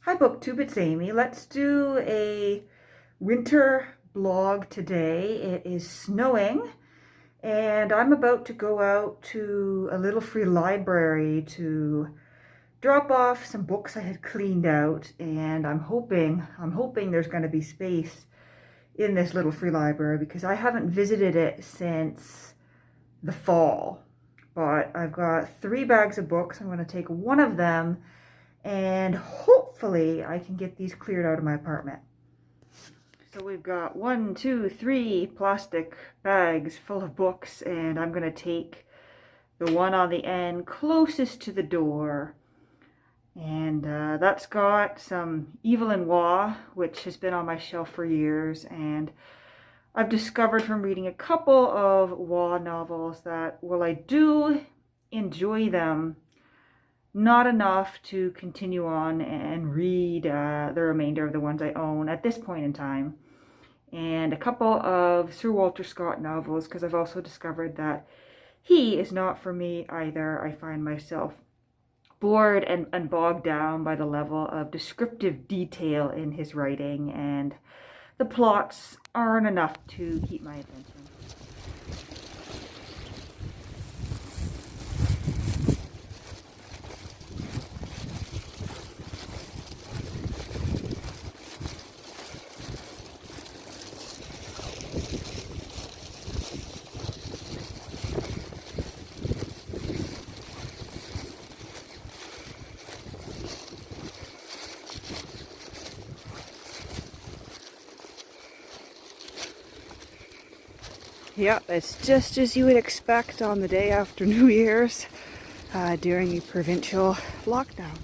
Hi BookTube, it's Amy. Let's do a winter blog today. It is snowing and I'm about to go out to a little free library to drop off some books I had cleaned out, and I'm hoping there's going to be space in this little free library because I haven't visited it since the fall. But I've got 3 bags of books. I'm going to take one of them and hopefully I can get these cleared out of my apartment. So we've got 1, 2, 3 plastic bags full of books, and I'm going to take the one on the end closest to the door. And that's got some Evelyn Waugh, which has been on my shelf for years, and I've discovered from reading a couple of Waugh novels that while I do enjoy them, not enough to continue on and read the remainder of the ones I own at this point in time. And a couple of Sir Walter Scott novels, because I've also discovered that he is not for me either. I find myself bored and bogged down by the level of descriptive detail in his writing, and the plots aren't enough to keep my attention. Yeah, it's just as you would expect on the day after New Year's during a provincial lockdown.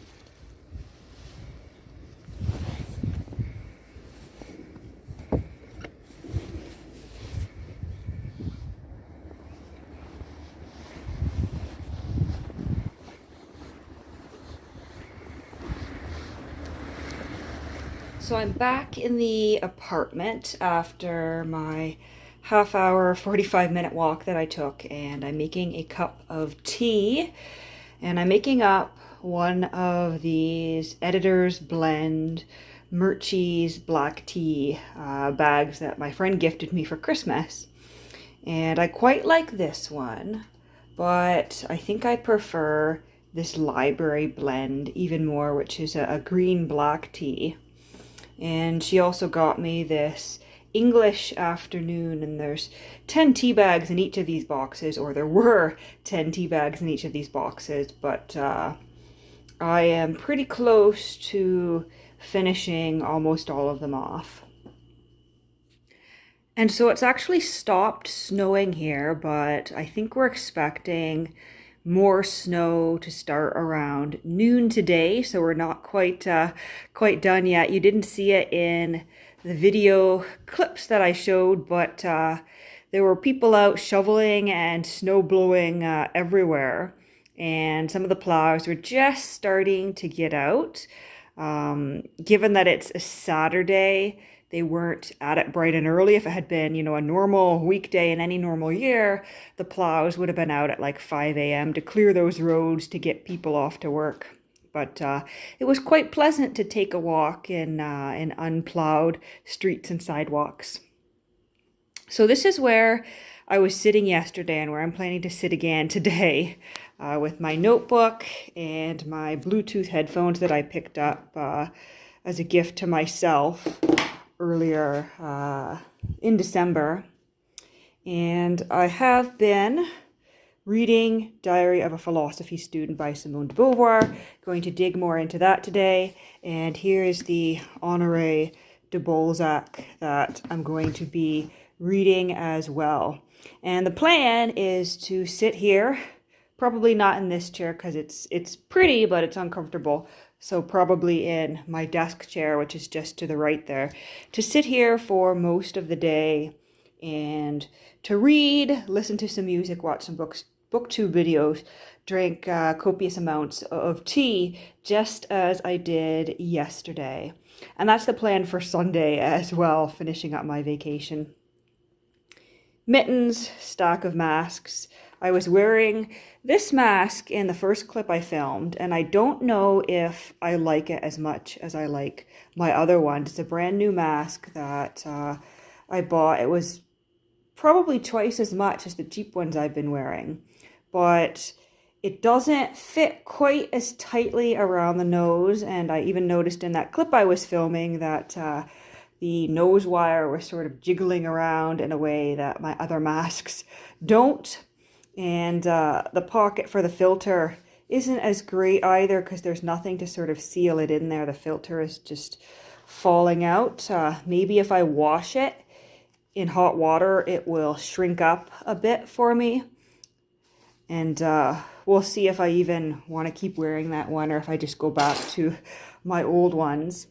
So I'm back in the apartment after my half-hour, 45-minute walk that I took, and I'm making a cup of tea, and I'm making up one of these Editor's Blend Murchie's black tea bags that my friend gifted me for Christmas. And I quite like this one, but I think I prefer this library blend even more, which is a green black tea. And she also got me this English afternoon, and there's 10 tea bags in each of these boxes, or there were 10 tea bags in each of these boxes, but I am pretty close to finishing almost all of them off. And so it's actually stopped snowing here, but I think we're expecting more snow to start around noon today, so we're not quite done yet. You didn't see it in the video clips that I showed, but there were people out shoveling and snow blowing everywhere, and some of the plows were just starting to get out. Given that it's a Saturday, they weren't at it bright and early. If it had been, a normal weekday in any normal year, the plows would have been out at like 5 a.m. to clear those roads to get people off to work. But it was quite pleasant to take a walk in unplowed streets and sidewalks. So this is where I was sitting yesterday and where I'm planning to sit again today, with my notebook and my Bluetooth headphones that I picked up as a gift to myself earlier in December. And I have been reading Diary of a Philosophy Student by Simone de Beauvoir. Going to dig more into that today. And here's the Honoré de Balzac that I'm going to be reading as well. And the plan is to sit here, probably not in this chair because it's pretty, but it's uncomfortable. So probably in my desk chair, which is just to the right there, to sit here for most of the day and to read, listen to some music, watch some BookTube videos, drink copious amounts of tea, just as I did yesterday. And that's the plan for Sunday as well, finishing up my vacation. Mittens, stack of masks, I was wearing this mask in the first clip I filmed, and I don't know if I like it as much as I like my other one. It's a brand new mask that I bought. It was probably twice as much as the cheap ones I've been wearing, but it doesn't fit quite as tightly around the nose. And I even noticed in that clip I was filming that the nose wire was sort of jiggling around in a way that my other masks don't. And the pocket for the filter isn't as great either because there's nothing to sort of seal it in there. The filter is just falling out. Maybe if I wash it in hot water, it will shrink up a bit for me. And we'll see if I even want to keep wearing that one or if I just go back to my old ones.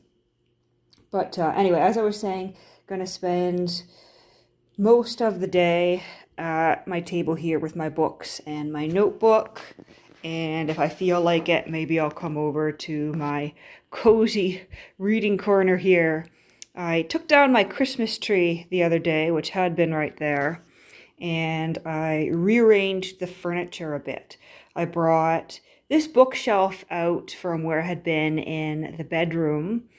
But anyway, as I was saying, going to spend most of the day at my table here with my books and my notebook. And if I feel like it, maybe I'll come over to my cozy reading corner here. I took down my Christmas tree the other day, which had been right there, and I rearranged the furniture a bit. I brought this bookshelf out from where it had been in the bedroom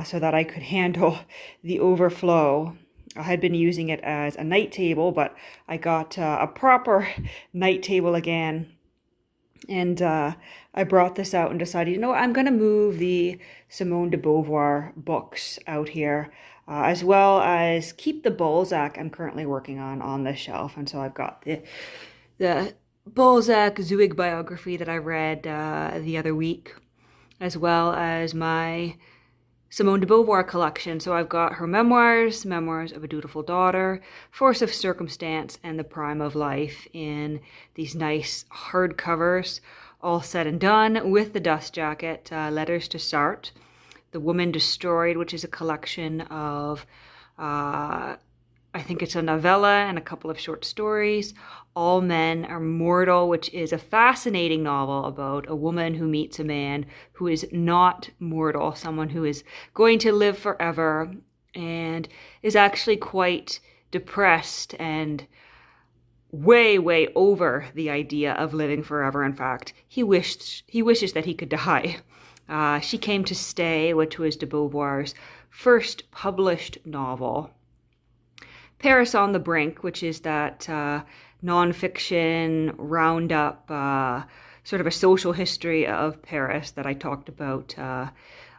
so that I could handle the overflow. I had been using it as a night table, but I got a proper night table again. And I brought this out and decided, you know what, I'm going to move the Simone de Beauvoir books out here, as well as keep the Balzac I'm currently working on the shelf. And so I've got the Balzac Zweig biography that I read the other week, as well as my Simone de Beauvoir collection. So I've got her memoirs, Memoirs of a Dutiful Daughter, Force of Circumstance, and The Prime of Life in these nice hardcovers, all said and done with the dust jacket. Letters to Sartre, The Woman Destroyed, which is a collection of, I think it's a novella and a couple of short stories. All Men Are Mortal, which is a fascinating novel about a woman who meets a man who is not mortal, someone who is going to live forever and is actually quite depressed and way, way over the idea of living forever. In fact, he wishes that he could die. She Came to Stay, which was de Beauvoir's first published novel. Paris on the Brink, which is that nonfiction roundup, sort of a social history of Paris that I talked about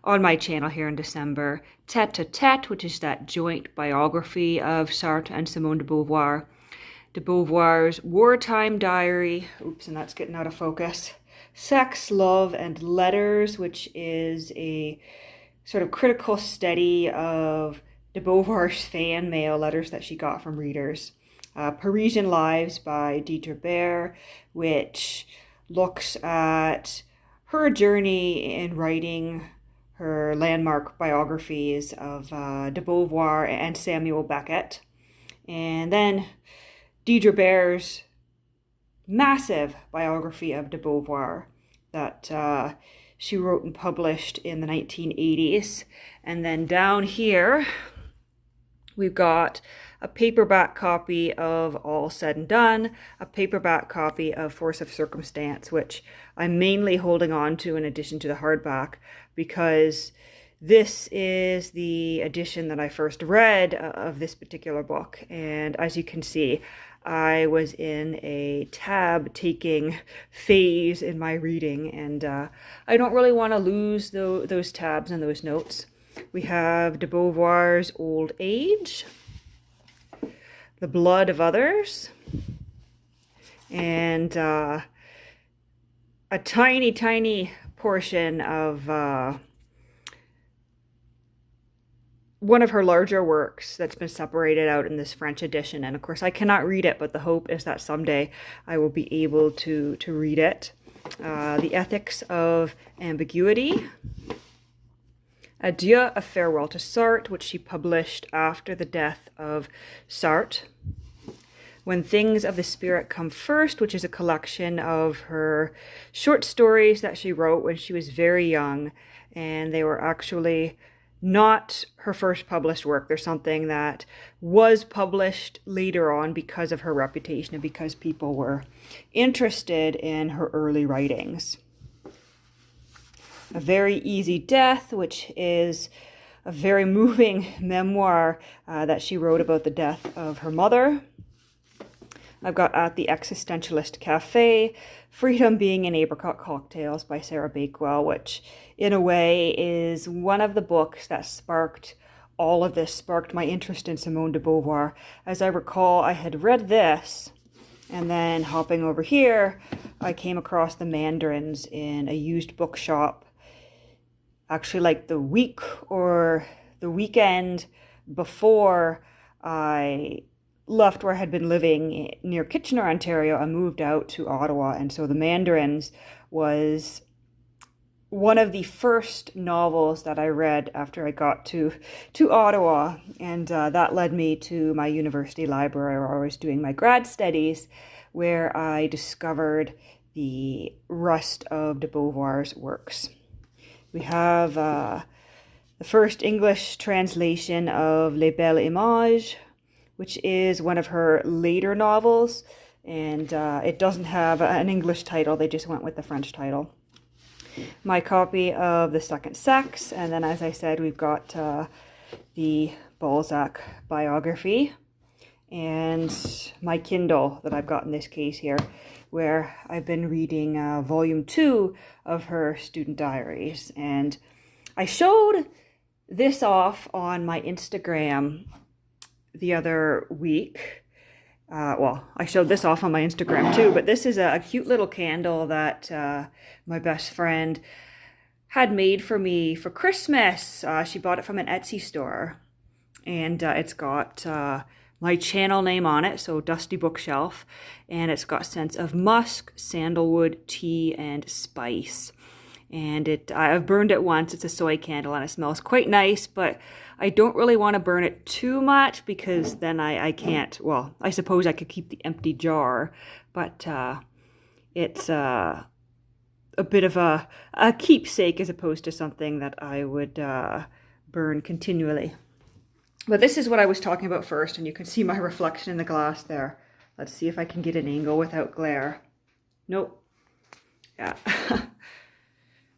on my channel here in December. Tête à Tête, which is that joint biography of Sartre and Simone de Beauvoir. De Beauvoir's wartime diary, oops, and that's getting out of focus. Sex, Love, and Letters, which is a sort of critical study of de Beauvoir's fan mail, letters that she got from readers. Parisian Lives by Dieter Baer, which looks at her journey in writing her landmark biographies of de Beauvoir and Samuel Beckett. And then Deirdre Baer's massive biography of de Beauvoir that she wrote and published in the 1980s. And then down here, we've got a paperback copy of All Said and Done, a paperback copy of Force of Circumstance, which I'm mainly holding on to in addition to the hardback, because this is the edition that I first read of this particular book. And as you can see, I was in a tab-taking phase in my reading, and I don't really want to lose those tabs and those notes. We have de Beauvoir's Old Age, The Blood of Others, and a tiny, tiny portion of one of her larger works that's been separated out in this French edition. And of course, I cannot read it, but the hope is that someday I will be able to read it. The Ethics of Ambiguity. Adieu, A Farewell to Sartre, which she published after the death of Sartre. When Things of the Spirit Come First, which is a collection of her short stories that she wrote when she was very young, and they were actually not her first published work. There's something that was published later on because of her reputation and because people were interested in her early writings. A Very Easy Death, which is a very moving memoir that she wrote about the death of her mother. I've got At the Existentialist Cafe, Freedom Being in Apricot Cocktails by Sarah Bakewell, which in a way is one of the books that sparked all of this, sparked my interest in Simone de Beauvoir. As I recall, I had read this, and then hopping over here, I came across the Mandarins in a used bookshop, actually like the week or the weekend before I left where I had been living near Kitchener, Ontario. I moved out to Ottawa, and so The Mandarins was one of the first novels that I read after I got to Ottawa, and that led me to my university library where I was doing my grad studies, where I discovered the rest of de Beauvoir's works. We have the first English translation of Les Belles Images, which is one of her later novels, and it doesn't have an English title, they just went with the French title. My copy of The Second Sex, and then as I said, we've got the Balzac biography, and my Kindle that I've got in this case here, where I've been reading volume 2 of her student diaries. And I showed this off on my Instagram the other week. Well, I showed this off on my Instagram too, but this is a cute little candle that my best friend had made for me for Christmas. She bought it from an Etsy store, and it's got my channel name on it, so Dusty Bookshelf, and it's got scents of musk, sandalwood, tea, and spice. And I've burned it once. It's a soy candle and it smells quite nice, but I don't really want to burn it too much because then I can't, well, I suppose I could keep the empty jar, but it's a bit of a keepsake as opposed to something that I would burn continually. But this is what I was talking about first, and you can see my reflection in the glass there. Let's see if I can get an angle without glare. Nope. Yeah.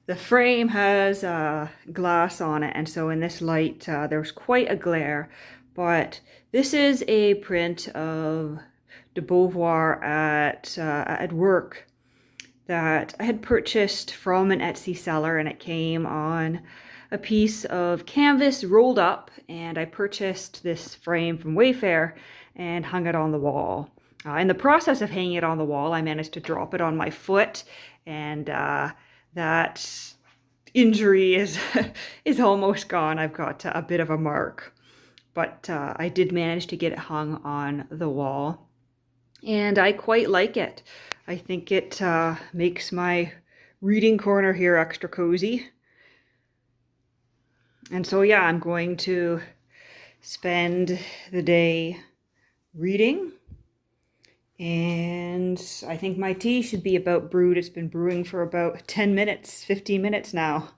The frame has glass on it, and so in this light there's quite a glare, but this is a print of de Beauvoir at work that I had purchased from an Etsy seller, and it came on a piece of canvas rolled up, and I purchased this frame from Wayfair and hung it on the wall. In the process of hanging it on the wall, I managed to drop it on my foot, and that injury is is almost gone. I've got a bit of a mark, but I did manage to get it hung on the wall, and I quite like it. I think it makes my reading corner here extra cozy. And so yeah, I'm going to spend the day reading. And I think my tea should be about brewed. It's been brewing for about 10 minutes, 15 minutes now.